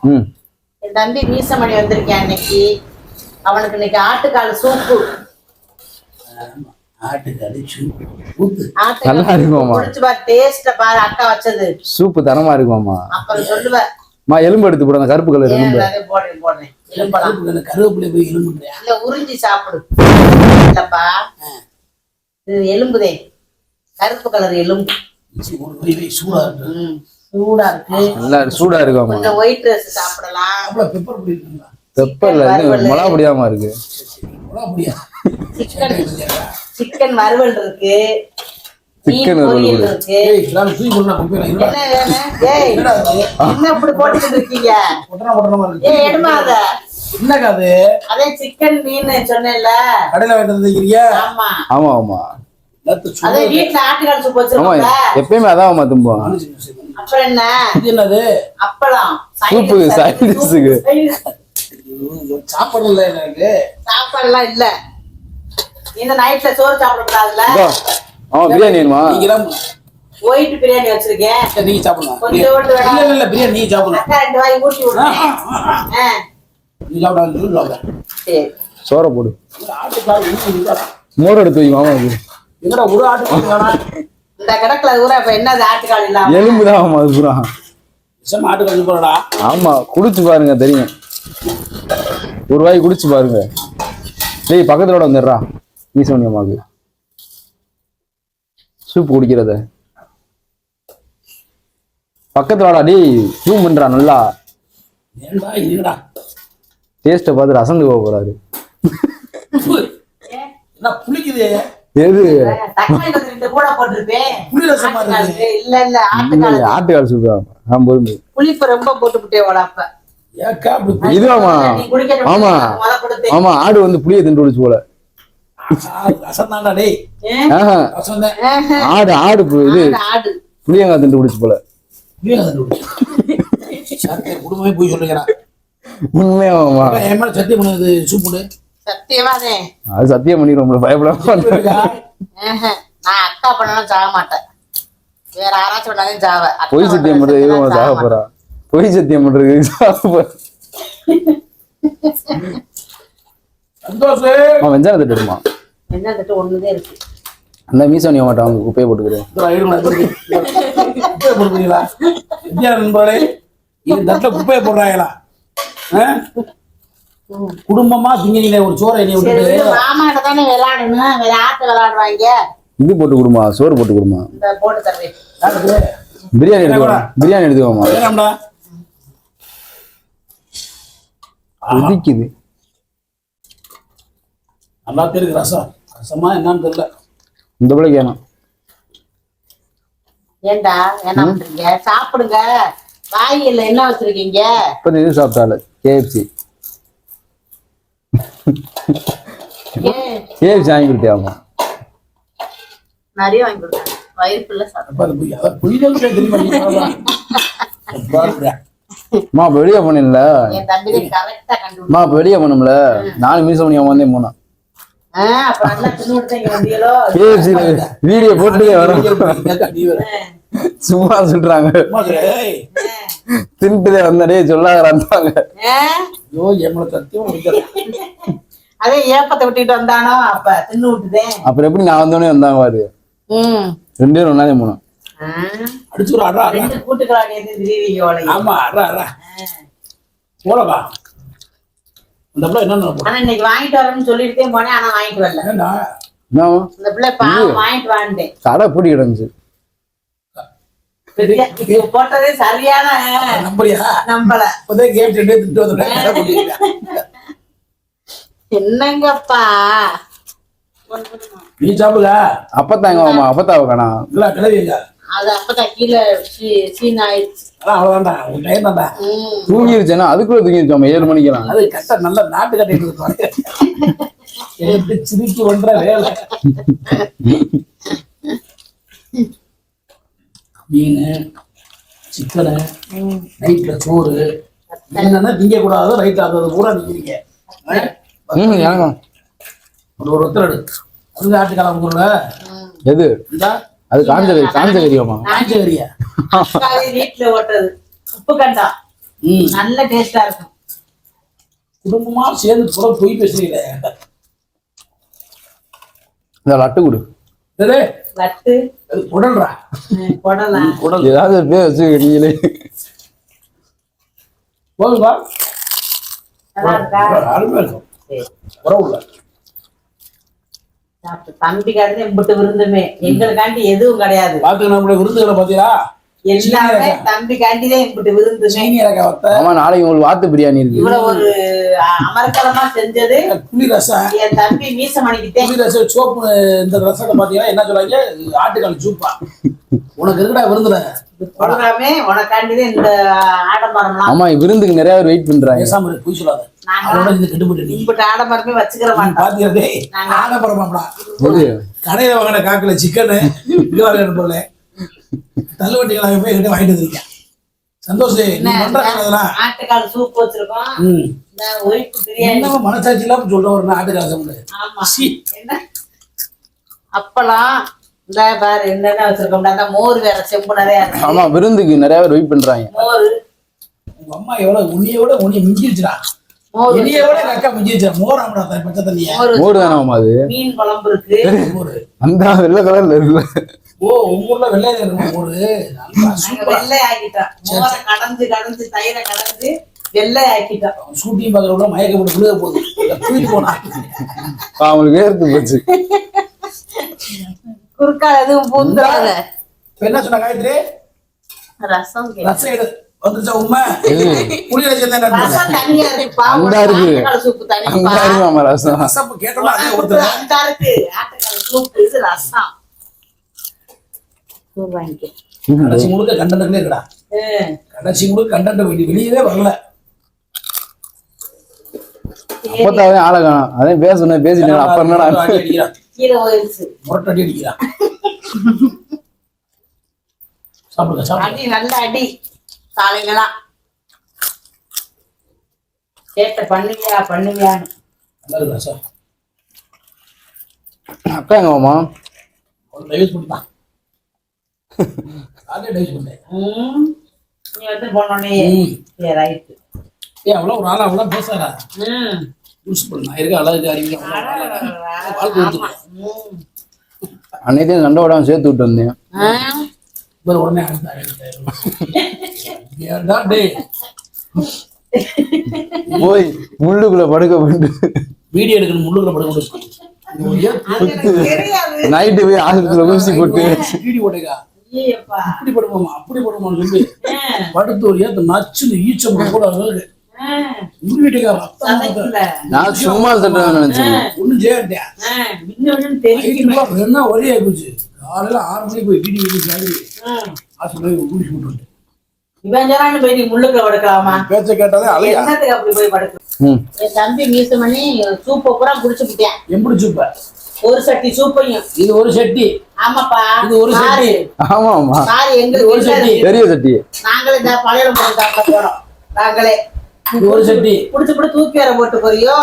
என் தம்பி மீசமணி வந்திருக்கேன் இன்னைக்கு. அவனுக்கு இன்னைக்கு ஆட்டுக்கால் சூப்பு. அக்கா வச்சது சூப்பு தரமா இருக்குமாமா. அப்புறம் சொல்லுவேன் எலும்பு எடுத்து போடுங்க, கருப்பு கலர் எலும்பு போடுறேன். இல்ல உறிஞ்சி சாப்பிடு. இல்லப்பா இது எலும்புதே, கருப்பு கலர் எலும்பு. சூடா இருக்கு, நல்லா சூடா இருக்கு. கொஞ்சம் ஒயிட் ரைஸ் சாப்பிடலாம். பெப்பர்ல மிளகா பொடியாம இருக்கு. சிக்கன் வறுவல் இருக்கு, சிக்கன் பொரியல் இருக்கு. என்ன இப்படி போட்டுக்கிட்டு இருக்கீங்க? எடுமா அத. அதே சிக்கன் மீன் சொன்னேன்ல, கடையில வாங்கிட்டு. ஆமா ஆமா ஆமா, அதே வீட்டுல ஆட்டுக்கால் சூப் வச்சிருக்கோம்ல, எப்பயுமே அதான் தும்போம். அப்புறம் என்ன என்னது? அப்பளம் சூப்பு சைடிஷ்க்கு. சாப்பாடுல எனக்கு சாப்பாடுலாம் இல்ல. இந்த நைட்ல சோறு சாப்பிடக்கூடாதுல்ல. ஆமா, பிரியாணி வேணுமா? ஒயிட் பிரியாணி வச்சிருக்கேன், நீங்க சாப்பிடலாம். கொஞ்சோண்டு இல்ல பிரியாணி நீங்க சாப்பிடலாம். அக்கா 2 வாய் ஊட்டி விடுறேன். நீ சாப்பிடலாம். சரி சோற போடு. ஆட்டுக்கால் மோர் எடுத்து வை மாமா. எங்கடா ஒரு ஆட்டுக்கால் இந்த கிடக்குல ஊரா இப்ப என்னது ஆட்டுக்கால் இல்லாம? எலும்புதான் ஆமா, அது பூரா ஆட்டுக்கால் போறடா. ஆமா, குடிச்சு பாருங்க தெரியும். ஒரு வாய் குடிச்சு பாருங்க. டேய் பக்கத்துல வந்துடுறா நீ சொன்னியம்மாக்கு சூப் குடிக்கிறத. பக்கத்துல டேய் ஜூம் பண்றா நல்லா. ஏன்டா என்னடா டேஸ்ட பார்த்து ரசந்து போக போறாரு. என்ன புளிக்குது? எது? தக்காளி கொஞ்சம் கூட போட்டுருப்பேன். புளி ரசமா இருக்கு. இல்ல ஆட்டுக்கால் சூப் தான். புளிப்பு ரொம்ப போட்டுக்கிட்டே ஓடாப்ப. இது ஆமா ஆமா ஆமா, ஆடு வந்து புளியை திண்டு குடிச்சு போல. ஆடு ஆடு இது புளியங்காய் திண்டு குடிச்சு போல. குடும்பமே போய் சொல்லுங்கடா. உண்மையாமா? சத்தியம் பண்ணது சூப்பு. சத்தியமாதே அது சத்தியம் பண்ணிடுவோம், பயப்படாம. நான் அக்கா பண்ணாலும் சாக மாட்டேன், வேற யாராச்சும் பண்ணாலும் சாவ. பொய் சத்தியம் பண்றது சாக போறா. பொய் சத்தியம் பண்றது சாக போறா. வெஞ்சான தட்டுமா? வெஞ்சான தட்டு ஒண்ணுதே இருக்கு. அந்த மீசா நீ மாட்டா, அவங்க குப்பையை போட்டுக்கிறேன். குப்பையை போடுறாங்களா? குடும்பமா திங்க ஒரு சோறை மாமாட்ட தானே விளையாடணும், வேற ஆட்டு விளையாடுவாங்க. இது போட்டு கொடுமா, சோறு போட்டு கொடுமா. போட்டு தர்றேன். பிரியாணி எடுத்துக்கோமா, பிரியாணி எடுத்துக்கோமா. இடிக்குது நல்லா தெரியுது. ரசம் ரசமா என்னன்னு தெரியல. இந்த பிள்ளைக்கு ஏன்னா ஏண்டா என்ன பண்றீங்க? சாப்பிடுங்க. வாயில என்ன வச்சிருக்கீங்க? இப்ப இது சாப்பிட்டால கேஎஃப்சி. கேஎஃப்சி வாங்கி கொடுத்தியாமா? நிறைய வாங்கி கொடுத்தேன், வயிறு ஃபுல்லா சாப்பிடுறேன். வெளியே போனேன்ல, என் தம்பி கரெக்டா கண்டுபிடிச்சான். மா வெளியே போனோம்ல, 4 மீசம் பண்ணி அவன் வந்தே போனான். வீடியோ போட்டு சும்மா சொல்றாங்க, தின்ட்டுதே வந்தடே சொல்லாங்க. அதே ஏப்பத்தை விட்டுட்டு வந்தானோ அப்ப தின்னு விட்டுதேன். அப்புறம் எப்படி நான் வந்தோடனே வந்தாங்க பாரு. 2 பேரும் ஒன்னாதே போனோம். இன்னைக்கு வாங்கிட்டு வரேன்னு சொல்லிட்டே போனேன், ஆனா வாங்கிட்டு வரல. இந்த பிள்ளை பாவம் வாங்கிட்டு வாண்டேன். கடை பூட்டி கிடந்துச்சு. போட்டதே சரியான நம்பல. என்னங்கப்பா நீ சாப்பிடுங்க. அப்பத்தாங்க மாமா, அப்பத்தாவ காணா. அது அப்பதான் கீழே சீன் ஆயிடுச்சு. தூங்கிருச்சேன்னா அதுக்குள்ள தூங்கிருச்சோம் 7 மணிக்கெல்லாம். அது கட்ட நல்ல நாட்டு கட்டிட்டு சிரிக்கி பண்ற வேலை. மீன் சிக்கனு நைட்ல சோறு என்னன்னா திங்க கூடாது. ரைட்ல அது பூரா நிக்கிறீங்க. ஒரு ஒருத்தர் அது ஆட்டுக்காலம் பொருள் எது? அது காஞ்ச கறியாமா? காஞ்ச கறியா? வீட்டுல ஓட்டுறது உப்பு கண்டா நல்ல டேஸ்டா இருக்கும். குடும்பமா சேர்ந்து கூட போய் பேசுறீங்களே. இந்த லட்டு கொடு. லட்டு குடல்றா. குடலாம். குடல் ஏதாவது பேர் வச்சு நீங்களே. போதும்பா. நல்லா இருக்கா? அருமையா இருக்கும். உறவுல தம்பிக்காண்டி எம்பிட்டு விருந்துமே, எங்களுக்காண்டி எதுவும் கிடையாது. பாத்துக்க நம்மளுடைய விருந்துகளை பாத்தீங்களா? எல்லாமே தம்பிக்காண்டிதான் எம்பிட்டு விருந்துமே. ஆமா, நாளைக்கு உங்களுக்கு வாத்து பிரியாணி இருக்கு. இவ்வளவு ஒரு அமர்க்கலமா செஞ்சது புளி ரசம். என் தம்பி மீசமணிக்கிட்டே புளி ரசம் சோப்பு. இந்த ரசத்தை பாத்தீங்கன்னா என்ன சொல்றாங்க? ஆட்டுக்கால் சூப்பா. உனக்கு இருக்கடா விருந்துல எல்லாமே உனக்காண்டிதான் இந்த ஆடம்பரம்லாம். ஆமா, விருந்துக்கு நிறைய பேர் வெயிட் பண்றாங்க. பேசாம போய் சொல்லாத. அதோட இது கெட்டுப்பட்டு நீ இம்பிட்டு ஆடம்பரமே வச்சுக்கிற மாட்டோம். பாத்தீங்களே ஆடம்பரமாடா. கடையில வாங்கின காக்குல சிக்கனு இங்க வாங்க போல தள்ளுவண்டிகளை போய் கிட்ட வாங்கிட்டு வந்திருக்கேன். சந்தோஷம். நீ பண்றதுனா ஆட்டுக்கால் சூப் வச்சிருக்கோம். இந்த ஒயிட் பிரியாணி. என்ன மனசாட்சி இல்லாம சொல்ற ஒரு ஆட்டுக்கால் சாப்பிடு. ஆமா. என்ன அப்பலாம் இந்த பாரு என்னென்ன வச்சிருக்கோம். அந்த மோர் வேற செம்பு நிறைய. ஆமா, விருந்துக்கு நிறைய பேர் வெயிட் பண்றாங்க. மோர் உங்க அம்மா எவ்வளவு உன்னையோட மிஞ்சிருச்சுடா. இனியோட அக்கா மிஞ்சிருச்சா. மோர் ஆமடா பச்சை தண்ணியா. மோர் தானே அது. மீன் குழம்பு இருக்கு. அந்த வெள்ளை கலர்ல இருக்குல்ல. ஓ, உங்க ஊர்ல வெள்ளையா இருக்கு மோர். வெள்ளை ஆக்கிட்டோம். மோரை கடந்து தயிரை கடந்து வெள்ளை ஆக்கிட்டோம். ஷூட்டிங் பார்க்கறவங்க மயக்க போட்டு விழுக போகுது. தூக்கிட்டு போனா அவங்களுக்கு வேர்த்து போச்சு. குறுக்கா எதுவும் பூந்துறாத. என்ன சொன்ன காயத்ரி? ரசம் ரசம் எடு வந்துச்சா. உண்மை புளி ரசம் தான். ரசம் தனியா இருக்கு. அங்க இருக்கு. ஆட்டுக்கால் சூப்பு தனியா. அங்க இருக்கு மாமா ரசம். ரசம் கேட்டோம்னா அதே ஒருத்தர் அந்த இருக்கு. ஆட்டுக்கால் சூப்பு இது ரசம். வாங்கிக்க. கடைசி முழுக்க கண்டன்ட்ல இருக்கடா. கடைசி முழுக்க கண்டன்ட் வெளியவே வரல. அப்பத்தாவே ஆளை காணோம். அதே பேசணும் பேசிட்டேன். அப்ப என்னடா கீரை ஓயிடுச்சு. முரட்டடி அடிக்கிறான். சாப்பிடுங்க சாப்பிடுங்க. அடி நல்ல அடி. காலையிலலாம் கேட்ட பண்ணுவியான்னு. நல்லா இருக்கா சார்? அக்கா எங்க மாமா? டைவர்ஸ் பண்ணிட்டான். அதே டைவர்ஸ் பண்ணேன். நீ வந்து போனோடனே சரி ரைட்டு. ஏன் அவ்வளோ ஒரு ஆள் அவ்வளோ பேசுறா? யூஸ் பண்ண இருக்க அழகு அறிவிக்க அன்னைக்கு சண்டை விடாம சேர்த்து விட்டு வந்தேன். உடனே போய் முள்ளுக்குள்ள படுக்க போயிட்டு வீடியோ எடுக்கணும். முள்ளுக்குள்ள படுக்க நைட்டு போய் ஆஸ்பத்திரியில ஊசி போட்டு வீடியோ போட்டேக்கா. அப்படி படுப்போமா அப்படி படுப்போம்னு சொல்லி படுத்து ஒரு ஏத்த நச்சுன்னு ஈச்சம் கூட நான் சும்மா சொல்றேன் நினைச்சேன். ஒன்னும் செய்ய ஒரே ஆயிப்போச்சு. காலையில 6 மணிக்கு போய் வீடியோ ஆஸ்பத்திரி ஊசி போட்டு முள்ளுக்குள்ள படுக்கலாமா? பேச்ச கேட்டாலே அலையா அப்படி போய் படுக்க. என் தம்பி மீச பண்ணி சூப்பை பூரா குடிச்சு விட்டேன். எப்படி சூப்ப? ஒரு சட்டி சூப்பையும். இது ஒரு சட்டி. ஆமாப்பா, இது ஒரு சட்டி. ஆமா ஆமா, எங்களுக்கு ஒரு சட்டி, பெரிய சட்டி. நாங்களே இந்த பழைய சாப்பிட போறோம். நாங்களே ஒரு சட்டி குடிச்சு கூட தூக்கி வர போட்டு போறியோ?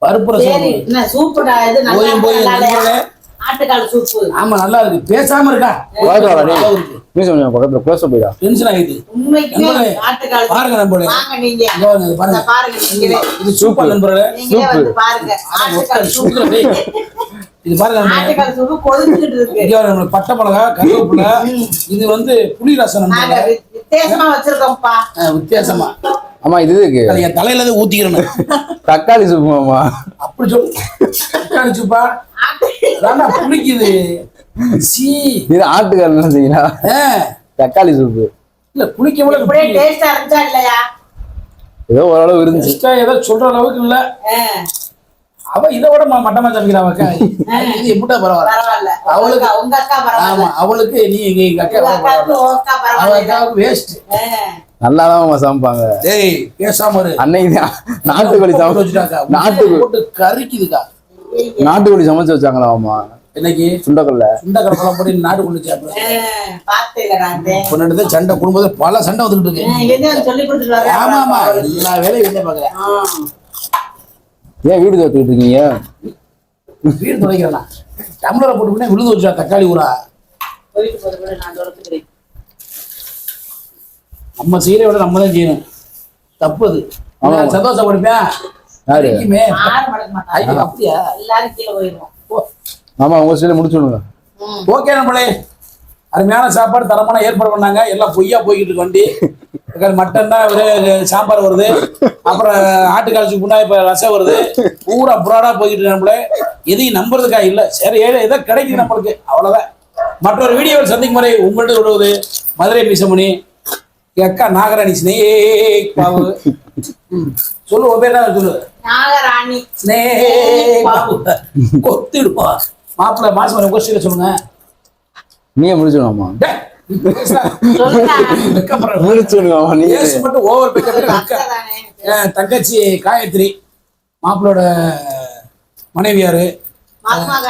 பருப்பு சரி, என்ன சூப்புடா இது? நல்லா ஆட்டுக்கால் சூப்பு. ஆமா நல்லா இருக்கு. பேசாம இருக்கா? பக்கத்துல பேச போயிடா. டென்ஷன் ஆயிடுது. உண்மைக்குமே ஆட்டுக்கால் பாருங்க நண்பர்களே. வாங்க நீங்க பாருங்க பாருங்க நீங்களே. இது சூப்பர் நண்பர்களே. நீங்களே வந்து பாருங்க ஆட்டுக்கால் சூப்பு. இது பாருங்க ஆட்டுக்கால் சூப்பு கொதிச்சிட்டு இருக்கு. இங்க நம்ம பட்டை மிளகா, கருவேப்பிலை, இது வந்து புளி ரசம் நண்பர்களே. வித்தியாசமா வச்சிருக்கோம்ப்பா. வித்தியாசமா. ஆமா, இது என் தலையில இருந்து ஊத்திக்கிறேன். தக்காளி சூப்பு மாமா. அப்படி சொல்லு. தக்காளி சூப்பா புளிக்குது. சி இது ஆட்டுக்கால் என்ன செய்யலாம்? தக்காளி சூப்பு இல்ல புளிக்க டேஸ்டா இருந்துச்சா இல்லையா? ஏதோ ஓரளவு இருந்துச்சு. ஏதோ சொல்ற அளவுக்கு இல்ல. அவ இதை விட மட்டமா சமைக்கிறா. அக்கா இது எப்படா பரவாயில்ல. அவளுக்கு உங்க அக்கா பரவாயில்ல. அவளுக்கு நீ எங்க அக்கா அக்காவுக்கு வேஸ்ட். நல்லாதான் சமைப்பாங்க. டேய் பேசாம இரு. அன்னைக்கு நாட்டுக்கோழி சமைச்சு வச்சுட்டாங்க. நாட்டுக்கோழி கறிக்குதுக்கா. நாட்டுக்கோழி சமைச்சு வச்சாங்களா அம்மா? இன்னைக்கு சுண்டக்கல்ல பழம் போட்டு நாட்டுக்கோழி சாப்பிடுறேன். சண்டை குடும்பத்துல பல சண்டை வந்துட்டு இருக்கு. ஆமா ஆமா, எல்லா வேலையும் வெளியே பாக்குறேன். ஏன் வீடு துவைச்சுட்டு இருக்கீங்க? வீடு துவைக்கிறேன். டம்ளரை போட்டு விழுந்து வச்சா தக்காளி ஊரா. நம்ம செய்யறத விட நம்ம தான் செய்யணும். தப்பு அது. ஆமா. சந்தோஷப்படுப்பேன். யாரு? யாருக்குமே. யாரும் படுக்க மாட்டாங்க. ஐயோ, அப்படியா? எல்லாரும் கீழே போயிருவோம். ஆமா உங்க சைடுல முடிச்சு விடுங்க. ஓகே நம்மளே, அருமையான சாப்பாடு தரமான ஏற்பாடு பண்ணாங்க. எல்லாம் பொய்யா போய்கிட்டு இருக்கு வண்டி. மட்டன் தான் சாம்பார் வருது, அப்புறம் ஆட்டுக்காய்ச்சி புண்ணா இப்ப ரசம் வருது. பூரா புறாடா போய்கிட்டு இருக்கு நம்மளே. எதையும் நம்புறதுக்கா இல்ல. சரி ஏதோ கிடைக்குது நம்மளுக்கு, அவ்வளவுதான். மற்றொரு வீடியோவில் சந்திக்கும் வரை உங்கள்கிட்ட விடுவது மதுரை மீசமணி, அக்கா நாகராணி ஸ்னேக் பாபு. சொல்லு உன் பேர் தான் சொல்லு. நாகராணி ஸ்னேக் பாபு. கொத்திடுவா மாப்பிள்ள மாசம் கொஸ்டின் சொல்லுங்க. நீங்க முடிச்சுடுவாமா? டேய், நீ பேசுடா. சொல்லுடா. வெக்கப்படுற. முடிச்சுடுவாமா நீங்க? பேசு மட்டும் ஓவர் பிக்கப். அக்கதானே. தங்கச்சி காயத்ரி, மாப்பிளோட மனைவியாரு, மருமக.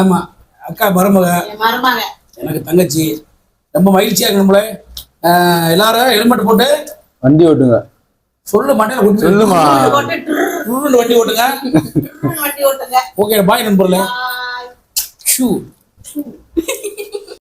ஆமா அக்கா மருமக, என் மருமக. எனக்கு தங்கச்சி. ரொம்ப மகிழ்ச்சியா இருக்கு நம்மள. எல்லாரும் ஹெல்மெட் போட்டு வண்டி ஓட்டுங்க. சொல்லு மண்டையில கொண்டு சொல்லுமா. போட்டு ட்ருன்னு வண்டி ஓட்டுங்க. வண்டி ஓட்டுங்க. ஓகே பாய் நண்பர்களே. பாய். ஷூ